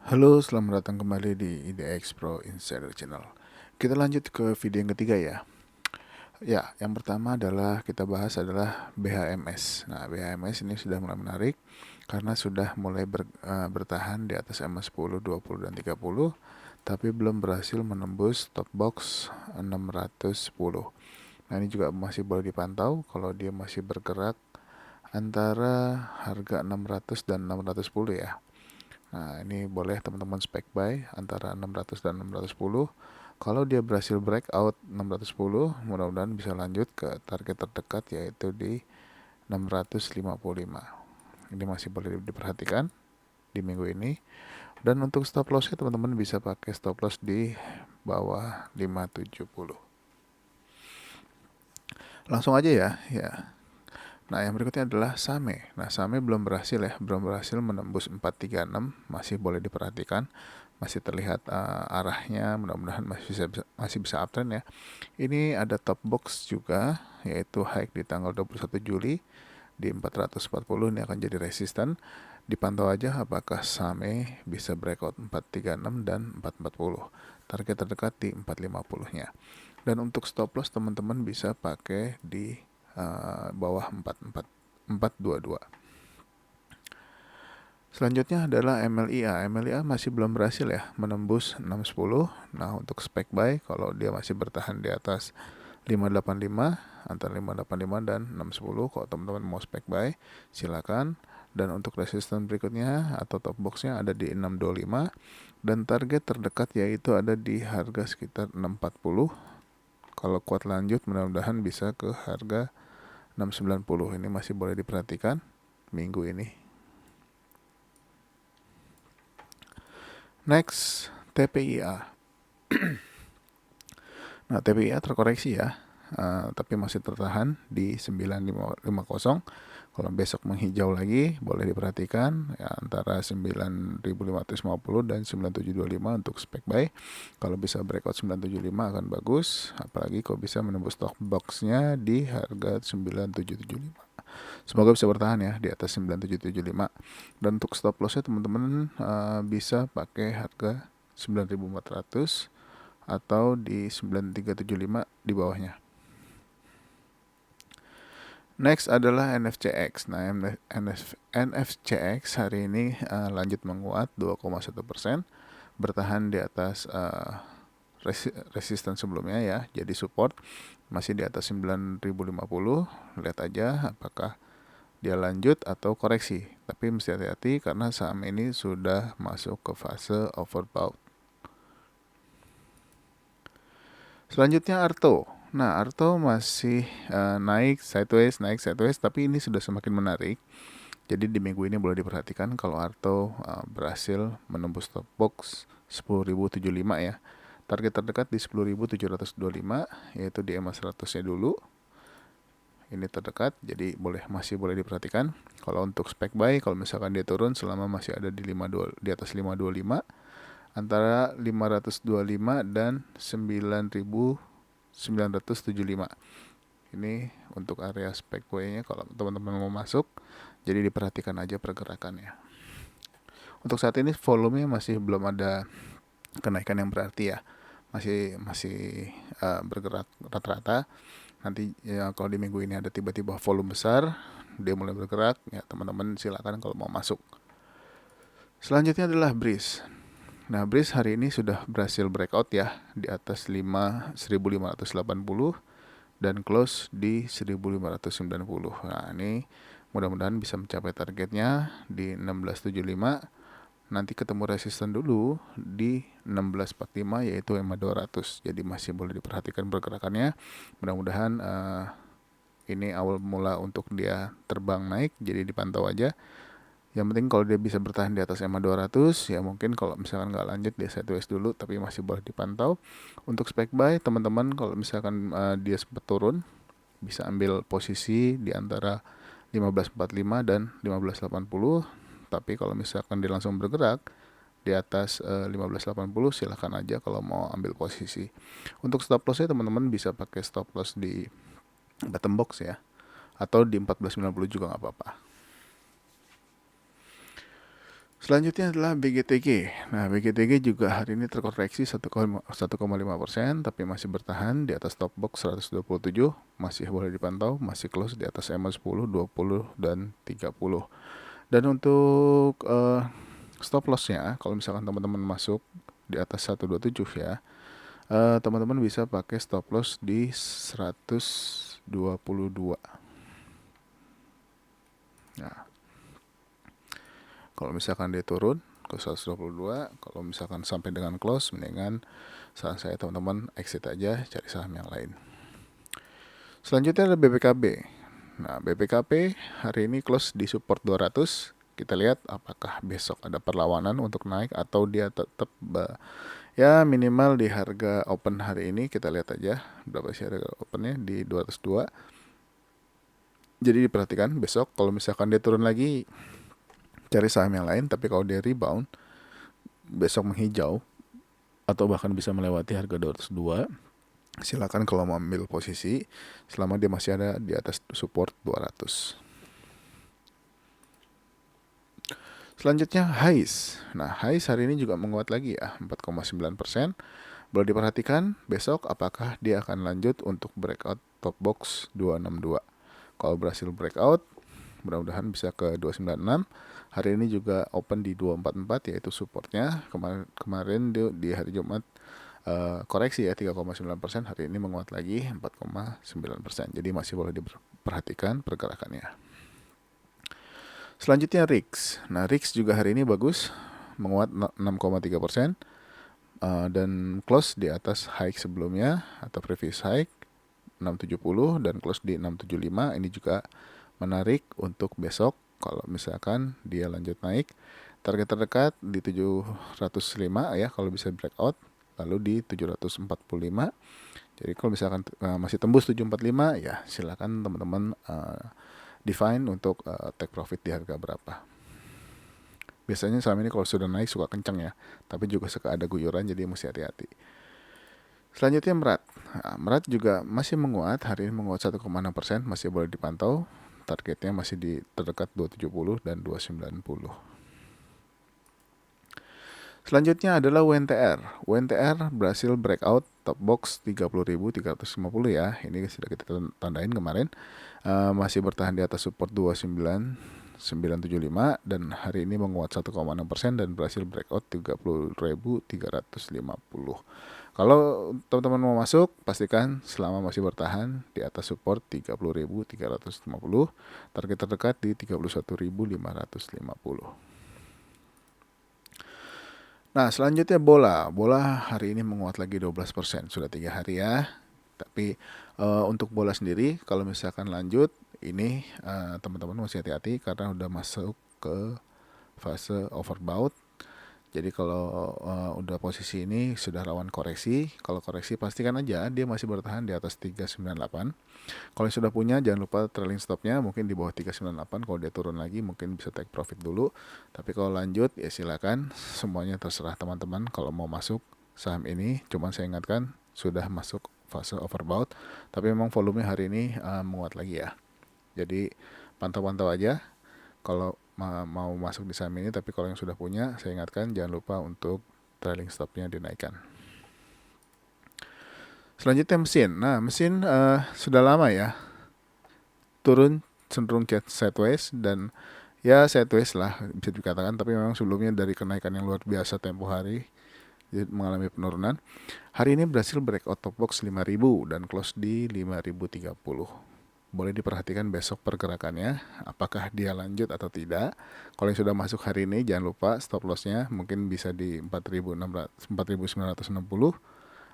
Halo, selamat datang kembali di IDX Pro Insider Channel. Kita lanjut ke video yang ketiga ya. Ya, yang pertama adalah kita bahas adalah BHMS. Nah, BHMS ini sudah mulai menarik karena sudah mulai bertahan di atas EMA 10, 20, dan 30, tapi belum berhasil menembus top box 610. Nah, ini juga masih boleh dipantau kalau dia masih bergerak antara harga 600 dan 610 ya. Nah, ini boleh teman-teman spek buy antara 600 dan 610. Kalau dia berhasil breakout 610, mudah-mudahan bisa lanjut ke target terdekat yaitu di 655. Ini masih boleh diperhatikan di minggu ini. Dan untuk stop lossnya teman-teman bisa pakai stop loss di bawah 570. Langsung aja ya. Nah, yang berikutnya adalah SAME. Nah, SAME belum berhasil menembus 436, masih boleh diperhatikan, masih terlihat arahnya, mudah-mudahan masih bisa uptrend ya. Ini ada top box juga, yaitu high di tanggal 21 Juli di 440, ini akan jadi resisten. Dipantau aja apakah SAME bisa breakout 436 dan 440. Target terdekat di 450-nya. Dan untuk stop loss teman-teman bisa pakai di bawah 422. Selanjutnya adalah MLIA. MLIA masih belum berhasil ya menembus 610. Nah, untuk spek buy kalau dia masih bertahan di atas 585, antara 585 dan 610, kalau teman-teman mau spek buy silakan. Dan untuk resisten berikutnya atau top boxnya ada di 625, dan target terdekat yaitu ada di harga sekitar 640. Kalau kuat lanjut mudah-mudahan bisa ke harga 690. Ini masih boleh diperhatikan minggu ini. Next, TPIA. Nah, TPIA terkoreksi ya, tapi masih tertahan di 9550. Kalau besok menghijau lagi boleh diperhatikan ya, antara 9550 dan 9725 untuk spek buy. Kalau bisa breakout 975 akan bagus, apalagi kalau bisa menembus stock boxnya di harga 9775. Semoga bisa bertahan ya di atas 9775. Dan untuk stop lossnya teman-teman bisa pakai harga 9400 atau di 9375 di bawahnya. Next adalah NFCX. Nah, NFCX hari ini lanjut menguat 2,1%, bertahan di atas resisten sebelumnya ya, jadi support masih di atas 9050. Lihat aja apakah dia lanjut atau koreksi. Tapi mesti hati-hati karena saham ini sudah masuk ke fase overbought. Selanjutnya Arto. Nah, Arto masih naik sideways, tapi ini sudah semakin menarik. Jadi di minggu ini boleh diperhatikan kalau Arto berhasil menembus top box 10.075 ya. Target terdekat di 10.725 yaitu di EMA 100-nya dulu. Ini terdekat, jadi masih boleh diperhatikan. Kalau untuk spek buy, kalau misalkan dia turun selama masih ada di atas 525, antara 525 dan 9.975. Ini untuk area spek buy-nya kalau teman-teman mau masuk, jadi diperhatikan aja pergerakannya. Untuk saat ini volumenya masih belum ada kenaikan yang berarti ya, masih bergerak rata-rata. Nanti ya, kalau di minggu ini ada tiba-tiba volume besar, dia mulai bergerak, ya teman-teman silakan kalau mau masuk. Selanjutnya adalah Breeze. Nah, Breeze hari ini sudah berhasil breakout ya di atas 1580 dan close di 1590. Nah, ini mudah-mudahan bisa mencapai targetnya di 1675. Nanti ketemu resisten dulu di 1645 yaitu EMA 200. Jadi masih boleh diperhatikan pergerakannya. Mudah-mudahan ini awal mula untuk dia terbang naik, jadi dipantau aja. Yang penting kalau dia bisa bertahan di atas EMA 200, ya mungkin kalau misalkan nggak lanjut dia sideways dulu, tapi masih boleh dipantau. Untuk spek buy, teman-teman kalau misalkan dia sempat turun, bisa ambil posisi di antara 1545 dan 1580. Tapi kalau misalkan dia langsung bergerak di atas 1580, silahkan aja kalau mau ambil posisi. Untuk stop lossnya teman-teman bisa pakai stop loss di bottom box ya, atau di 1490 juga nggak apa-apa. Selanjutnya adalah BGTG. Nah, BGTG juga hari ini terkoreksi 1,5%, tapi masih bertahan di atas top box 127, masih boleh dipantau, masih close di atas EMA 10, 20, dan 30. Dan untuk stop lossnya, kalau misalkan teman-teman masuk di atas 127 ya, teman-teman bisa pakai stop loss di 122. Nah, kalau misalkan dia turun ke 122, kalau misalkan sampai dengan close, mendingan saran saya teman-teman exit aja, cari saham yang lain. Selanjutnya ada BPKB. Nah, BPKB hari ini close di support 200. Kita lihat apakah besok ada perlawanan untuk naik atau dia tetap ya minimal di harga open hari ini. Kita lihat aja berapa sih harga opennya di 202. Jadi diperhatikan besok kalau misalkan dia turun lagi, cari saham yang lain. Tapi kalau dia rebound besok menghijau atau bahkan bisa melewati harga 202, silakan kalau mau ambil posisi selama dia masih ada di atas support 200. Selanjutnya HISE. Nah, HISE hari ini juga menguat lagi ya, 4,9%. Boleh diperhatikan besok apakah dia akan lanjut untuk breakout top box 262. Kalau berhasil breakout, mudah-mudahan bisa ke 296. Hari ini juga open di 244, yaitu supportnya. Kemarin di hari Jumat koreksi ya 3,9%, hari ini menguat lagi 4,9%. Jadi masih boleh diperhatikan pergerakannya. Selanjutnya RIX. Nah, RIX juga hari ini bagus, menguat 6,3%, dan close di atas high sebelumnya atau previous high 670 dan close di 675. Ini juga menarik untuk besok kalau misalkan dia lanjut naik. Target terdekat di 705 ya kalau bisa breakout, lalu di 745. Jadi kalau misalkan masih tembus 745 ya silakan teman-teman define untuk take profit di harga berapa. Biasanya selama ini kalau sudah naik suka kencang ya, tapi juga suka ada guyuran, jadi mesti hati-hati. Selanjutnya Merat. Nah, Merat juga masih menguat, hari ini menguat 1,6%, masih boleh dipantau. Targetnya masih di terdekat 270 dan 290. Selanjutnya adalah WNTR. WNTR berhasil breakout top box 30.350 ya. Ini sudah kita tandain kemarin. Masih bertahan di atas support 29975 dan hari ini menguat 1,6% dan berhasil breakout 30.350. Kalau teman-teman mau masuk, pastikan selama masih bertahan di atas support 30.350, target terdekat di 31.550. Nah, selanjutnya bola hari ini menguat lagi 12%, sudah 3 hari ya. Tapi untuk bola sendiri kalau misalkan lanjut ini teman-teman mesti hati-hati karena udah masuk ke fase overbought. Jadi kalau udah posisi ini sudah rawan koreksi. Kalau koreksi pastikan aja dia masih bertahan di atas 398. Kalau sudah punya jangan lupa trailing stopnya mungkin di bawah 398. Kalau dia turun lagi mungkin bisa take profit dulu. Tapi kalau lanjut ya silakan, semuanya terserah teman-teman kalau mau masuk saham ini. Cuman saya ingatkan sudah masuk fase overbought, tapi memang volume hari ini menguat lagi ya. Jadi pantau-pantau aja kalau mau masuk di saham ini. Tapi kalau yang sudah punya saya ingatkan jangan lupa untuk trailing stopnya dinaikkan. Selanjutnya mesin. Nah, mesin sudah lama ya turun cenderung sideways dan ya sideways lah bisa dikatakan, tapi memang sebelumnya dari kenaikan yang luar biasa tempo hari mengalami penurunan. Hari ini berhasil breakout top box 5000 dan close di 5030. Boleh diperhatikan besok pergerakannya apakah dia lanjut atau tidak. Kalau yang sudah masuk hari ini jangan lupa stop lossnya mungkin bisa di 4960,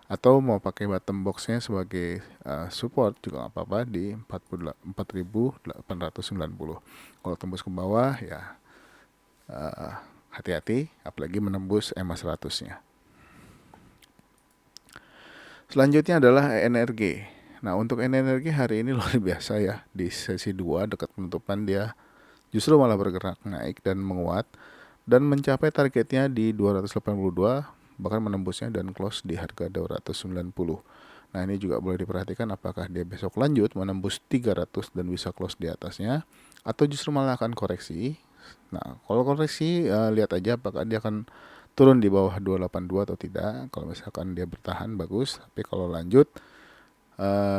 atau mau pakai bottom boxnya sebagai support juga nggak apa-apa di 4890. Kalau tembus ke bawah ya hati-hati, apalagi menembus EMA 100-nya. Selanjutnya adalah NRG. Nah, untuk NRG hari ini luar biasa ya. Di sesi 2 dekat penutupan dia justru malah bergerak naik dan menguat dan mencapai targetnya di 282, bahkan menembusnya dan close di harga 290. Nah, ini juga boleh diperhatikan apakah dia besok lanjut menembus 300 dan bisa close di atasnya atau justru malah akan koreksi Nah, kalau koreksi lihat aja apakah dia akan turun di bawah 282 atau tidak. Kalau misalkan dia bertahan bagus, tapi kalau lanjut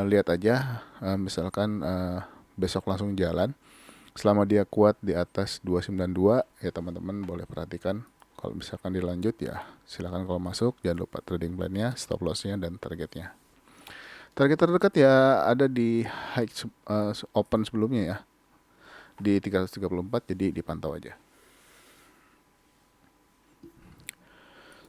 lihat aja misalkan besok langsung jalan. Selama dia kuat di atas 292 ya teman-teman boleh perhatikan. Kalau misalkan dilanjut ya silakan kalau masuk, jangan lupa trading plan-nya, stop loss-nya dan targetnya. Target terdekat ya ada di high open sebelumnya ya di 334, jadi dipantau aja.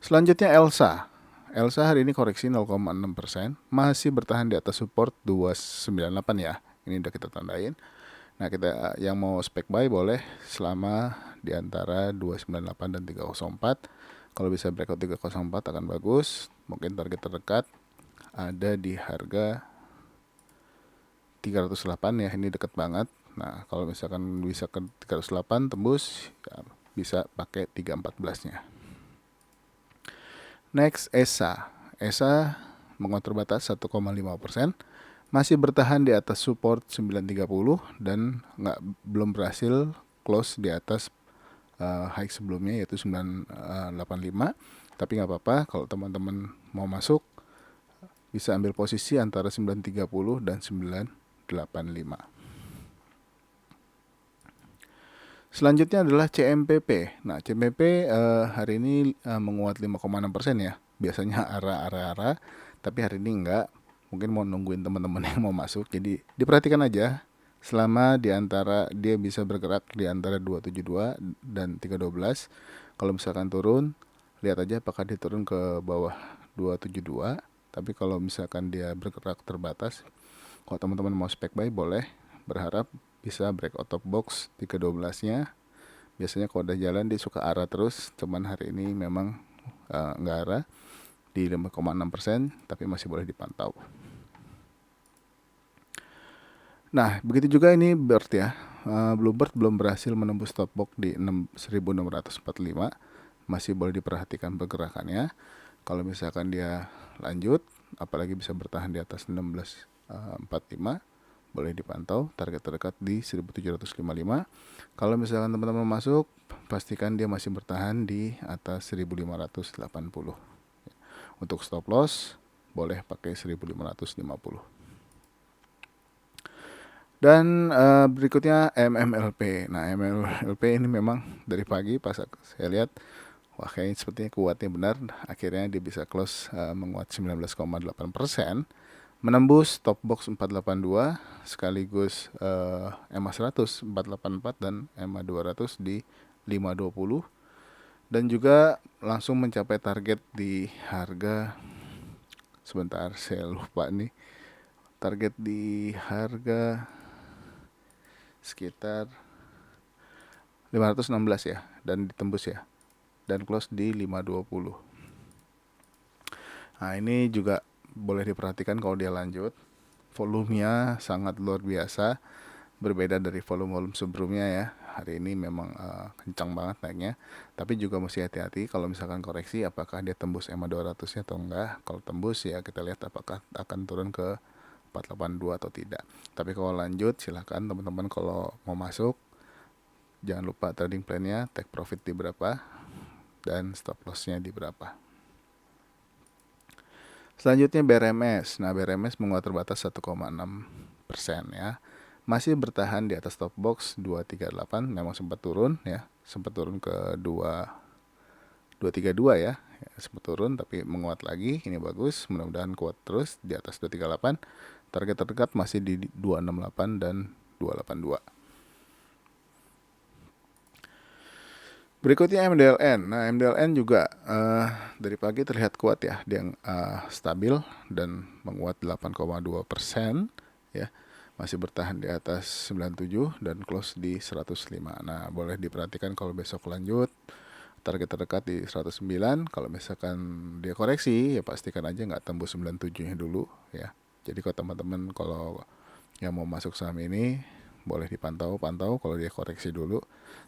Selanjutnya Elsa. Elsa hari ini koreksi 0,6%, masih bertahan di atas support 298 ya. Ini udah kita tandain. Nah, kita yang mau spek buy boleh selama di antara 298 dan 304. Kalau bisa breakout 304 akan bagus. Mungkin target terdekat ada di harga 308 ya, ini dekat banget. Nah, kalau misalkan bisa ke 308 tembus ya bisa pakai 314-nya. Next, ESA. ESA menguat terbatas 1,5%, masih bertahan di atas support 930 dan belum berhasil close di atas high sebelumnya yaitu 985. Tapi nggak apa-apa, kalau teman-teman mau masuk bisa ambil posisi antara 930 dan 985. Selanjutnya adalah CMPP. Nah, CMPP hari ini menguat 5,6% ya. Biasanya arah, tapi hari ini enggak. Mungkin mau nungguin teman-teman yang mau masuk. Jadi diperhatikan aja selama di antara dia bisa bergerak di antara 272 dan 312. Kalau misalkan turun, lihat aja apakah dia turun ke bawah 272. Tapi kalau misalkan dia bergerak terbatas, kalau teman-teman mau spek buy boleh, berharap bisa breakout top box 312-nya. Biasanya kalau udah jalan dia suka arah terus, cuman hari ini memang nggak arah di 5,6%, tapi masih boleh dipantau. Nah, begitu juga ini Bird ya. Bluebird belum berhasil menembus top box di 1645, masih boleh diperhatikan pergerakannya. Kalau misalkan dia lanjut, apalagi bisa bertahan di atas 1645, boleh dipantau. Target terdekat di 1755. Kalau misalkan teman-teman masuk, pastikan dia masih bertahan di atas 1580. Untuk stop loss boleh pakai 1550. Dan berikutnya MMLP. Nah, MMLP ini memang dari pagi pas saya lihat, wah kayaknya sepertinya kuatnya benar. Akhirnya dia bisa close menguat 19,8%. Menembus top box 482 sekaligus EMA 100 484 dan EMA 200 di 520, dan juga langsung mencapai target di harga, sebentar saya lupa nih, target di harga sekitar 516 ya, dan ditembus ya, dan close di 520. Nah, ini juga boleh diperhatikan kalau dia lanjut. Volumenya sangat luar biasa, berbeda dari volume sebelumnya ya. Hari ini memang kencang banget naiknya, tapi juga mesti hati-hati kalau misalkan koreksi apakah dia tembus EMA 200-nya atau enggak. Kalau tembus ya kita lihat apakah akan turun ke 482 atau tidak. Tapi kalau lanjut silahkan teman-teman kalau mau masuk, jangan lupa trading plan-nya, take profit di berapa dan stop loss-nya di berapa. Selanjutnya BRMS. Nah, BRMS menguat terbatas 1,6% ya. Masih bertahan di atas top box 238, memang sempat turun ya. Sempat turun ke 232 ya. Sempat turun tapi menguat lagi. Ini bagus, mudah-mudahan kuat terus di atas 238. Target terdekat masih di 268 dan 282. Berikutnya MDLN. Nah, MDLN juga dari pagi terlihat kuat ya, dia stabil dan menguat 8,2% ya. Masih bertahan di atas 97 dan close di 105. Nah, boleh diperhatikan kalau besok lanjut, target terdekat di 109. Kalau misalkan dia koreksi, ya pastikan aja nggak tembus 97-nya dulu ya. Jadi kalau teman-teman kalau yang mau masuk saham ini, boleh dipantau kalau dia koreksi dulu.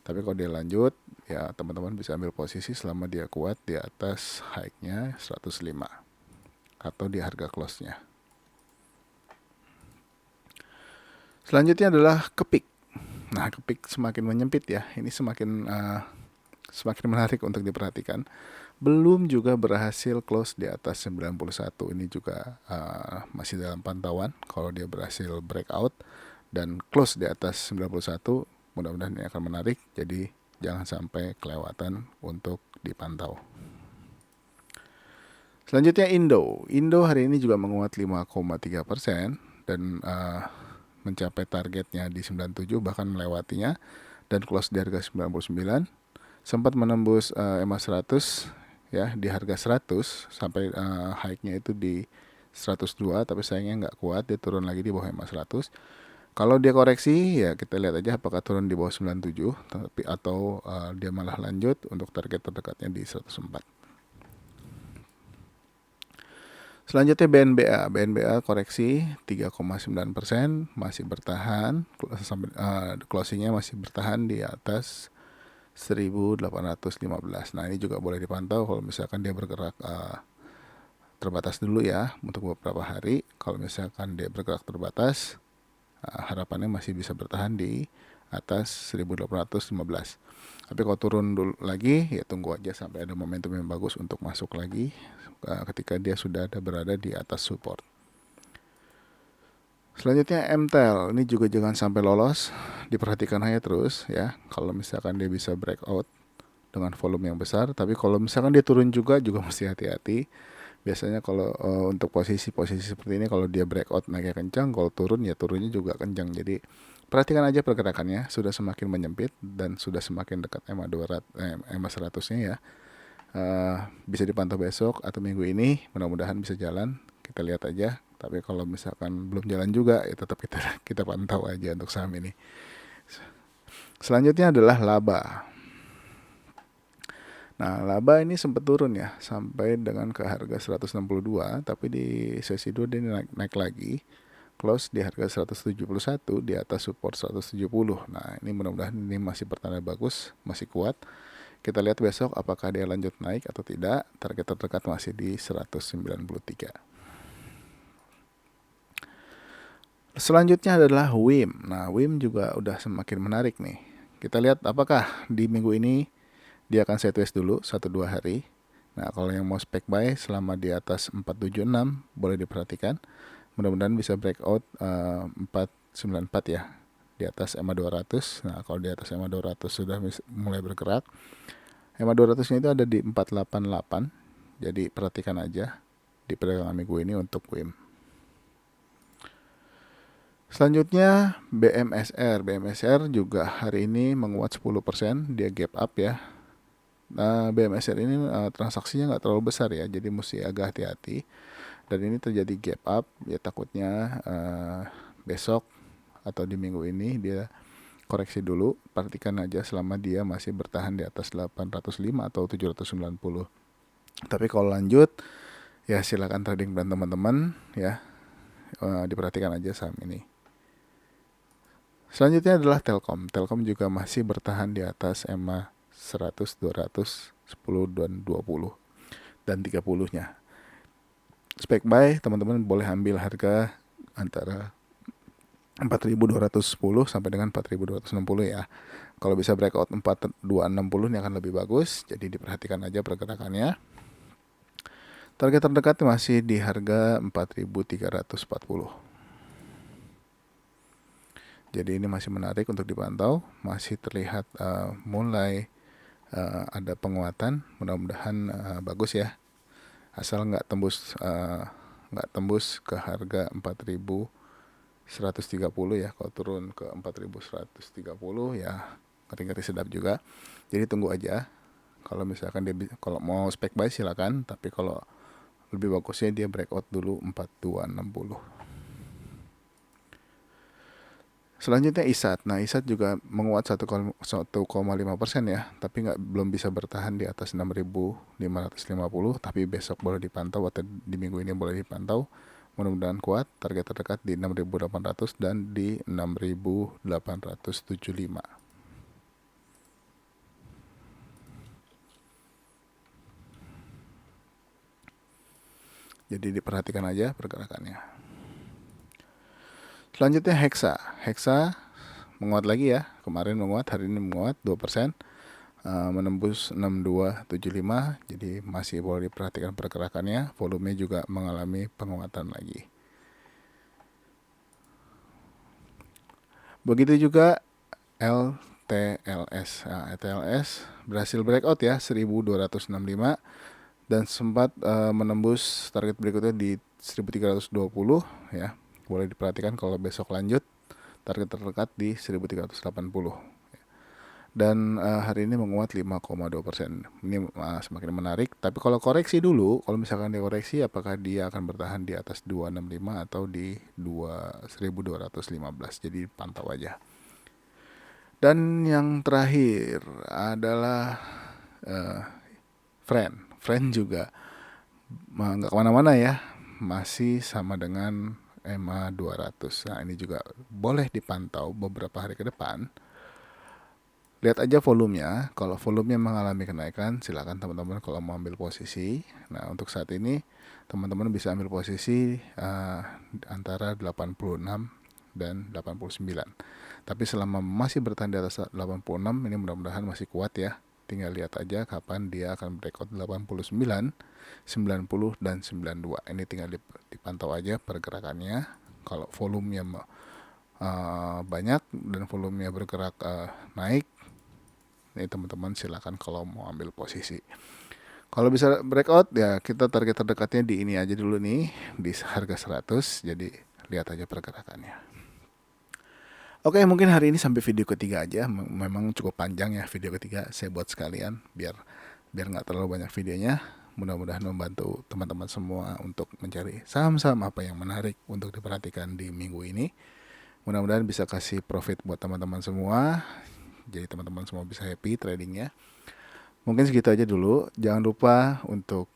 Tapi kalau dia lanjut, ya teman-teman bisa ambil posisi selama dia kuat di atas high-nya 105 atau di harga close-nya. Selanjutnya adalah Kepik. Nah, kepik semakin menyempit ya. Ini semakin menarik untuk diperhatikan. Belum juga berhasil close di atas 91. Ini juga masih dalam pantauan. Kalau dia berhasil breakout dan close di atas 91, mudah-mudahan ini akan menarik. Jadi jangan sampai kelewatan untuk dipantau. Selanjutnya Indo hari ini juga menguat 5,3% dan mencapai targetnya di 97, bahkan melewatinya dan close di harga 99. Sempat menembus EMA 100 ya di harga 100 sampai high-nya itu di 102, tapi sayangnya nggak kuat, dia turun lagi di bawah EMA 100. Kalau dia koreksi ya kita lihat aja apakah turun di bawah 97 atau dia malah lanjut untuk target terdekatnya di 104. Selanjutnya BNBA koreksi 3,9%, masih bertahan sampai closingnya masih bertahan di atas 1815. Nah, ini juga boleh dipantau kalau misalkan dia bergerak terbatas dulu ya untuk beberapa hari. Kalau misalkan dia bergerak terbatas, harapannya masih bisa bertahan di atas 1815. Tapi kalau turun dulu lagi ya tunggu aja sampai ada momentum yang bagus untuk masuk lagi ketika dia sudah berada di atas support. Selanjutnya MTEL, ini juga jangan sampai lolos, diperhatikan aja terus ya. Kalau misalkan dia bisa breakout dengan volume yang besar, tapi kalau misalkan dia turun juga mesti hati-hati. Biasanya kalau untuk posisi-posisi seperti ini, kalau dia breakout naiknya kencang, kalau turun ya turunnya juga kencang. Jadi perhatikan aja pergerakannya, sudah semakin menyempit dan sudah semakin dekat EMA 200, EMA 100-nya ya. Bisa dipantau besok atau minggu ini, mudah-mudahan bisa jalan. Kita lihat aja. Tapi kalau misalkan belum jalan juga, ya tetap kita pantau aja untuk saham ini. Selanjutnya adalah laba. Nah, laba ini sempat turun ya sampai dengan ke harga 162, tapi di sesi 2 dia naik lagi. Close di harga 171 di atas support 170. Nah, ini mudah-mudahan ini masih pertanda bagus, masih kuat. Kita lihat besok apakah dia lanjut naik atau tidak. Target terdekat masih di 193. Selanjutnya adalah WIM. Nah, WIM juga udah semakin menarik nih. Kita lihat apakah di minggu ini dia akan sideways dulu 1-2 hari. Nah, kalau yang mau spek buy selama di atas 476 boleh diperhatikan. Mudah-mudahan bisa breakout 494 ya di atas EMA 200. Nah, kalau di atas EMA 200 sudah mulai bergerak. EMA 200-nya itu ada di 488. Jadi perhatikan aja di perdagangan minggu ini untuk WIM. Selanjutnya BMSR. BMSR juga hari ini menguat 10%, dia gap up ya. Nah, BMSR ini transaksinya nggak terlalu besar ya, jadi mesti agak hati-hati. Dan ini terjadi gap up, ya takutnya besok atau di minggu ini dia koreksi dulu. Perhatikan aja selama dia masih bertahan di atas 805 atau 790. Tapi kalau lanjut, ya silakan trading plan teman-teman ya. Diperhatikan aja saham ini. Selanjutnya adalah Telkom. Telkom juga masih bertahan di atas EMA 100, 200, 10 dan 20 dan 30-nya. Spek buy teman-teman boleh ambil harga antara 4.210 sampai dengan 4.260 ya. Kalau bisa breakout 4.260 ini akan lebih bagus. Jadi diperhatikan aja pergerakannya. Target terdekat masih di harga 4.340. Jadi ini masih menarik untuk dipantau. Masih terlihat mulai ada penguatan, mudah-mudahan bagus ya, asal nggak tembus ke harga 4.130 ya. Kalau turun ke 4.130 ya ngeri-ngeri sedap juga. Jadi tunggu aja. Kalau misalkan kalau mau spek buy silakan, tapi kalau lebih bagusnya dia breakout dulu 4.260. Selanjutnya ISAT. Nah, ISAT juga menguat 1,5% ya, tapi belum bisa bertahan di atas 6.550, tapi besok boleh dipantau atau di minggu ini boleh dipantau. Mudah-mudahan kuat, target terdekat di 6.800 dan di 6.875. Jadi diperhatikan aja pergerakannya. Selanjutnya Hexa menguat lagi ya. Kemarin menguat, hari ini menguat 2%, menembus 6275. Jadi masih boleh diperhatikan pergerakannya. Volume juga mengalami penguatan lagi. Begitu juga LTLS. Nah, LTLS berhasil breakout ya 1265 dan sempat menembus target berikutnya di 1320 ya. Boleh diperhatikan kalau besok lanjut target terdekat di 1380. Dan hari ini menguat 5,2%. Ini semakin menarik. Tapi kalau koreksi dulu, kalau misalkan dia koreksi, apakah dia akan bertahan di atas 265 atau di 1215. Jadi pantau aja. Dan yang terakhir adalah Friend juga nggak kemana-mana ya, masih sama dengan EMA 200. Nah ini juga boleh dipantau beberapa hari ke depan. Lihat aja volumenya. Kalau volumenya mengalami kenaikan, silakan teman-teman kalau mau ambil posisi. Nah untuk saat ini teman-teman bisa ambil posisi antara 86 dan 89. Tapi selama masih bertahan di atas 86, ini mudah-mudahan masih kuat ya. Tinggal lihat aja kapan dia akan breakout 89, 90, dan 92. Ini tinggal dipantau aja pergerakannya. Kalau volumenya banyak dan volumenya bergerak naik, ini teman-teman silakan kalau mau ambil posisi. Kalau bisa breakout ya kita target terdekatnya di ini aja dulu nih, di harga 100. Jadi lihat aja pergerakannya. Oke, mungkin hari ini sampai video ketiga aja. Memang cukup panjang ya video ketiga. Saya buat sekalian biar nggak terlalu banyak videonya. Mudah-mudahan membantu teman-teman semua untuk mencari saham-saham apa yang menarik untuk diperhatikan di minggu ini. Mudah-mudahan bisa kasih profit buat teman-teman semua. Jadi teman-teman semua bisa happy tradingnya. Mungkin segitu aja dulu. Jangan lupa untuk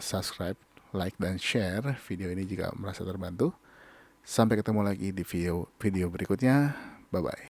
subscribe, like, dan share video ini jika merasa terbantu. Sampai ketemu lagi di video berikutnya. Bye-bye.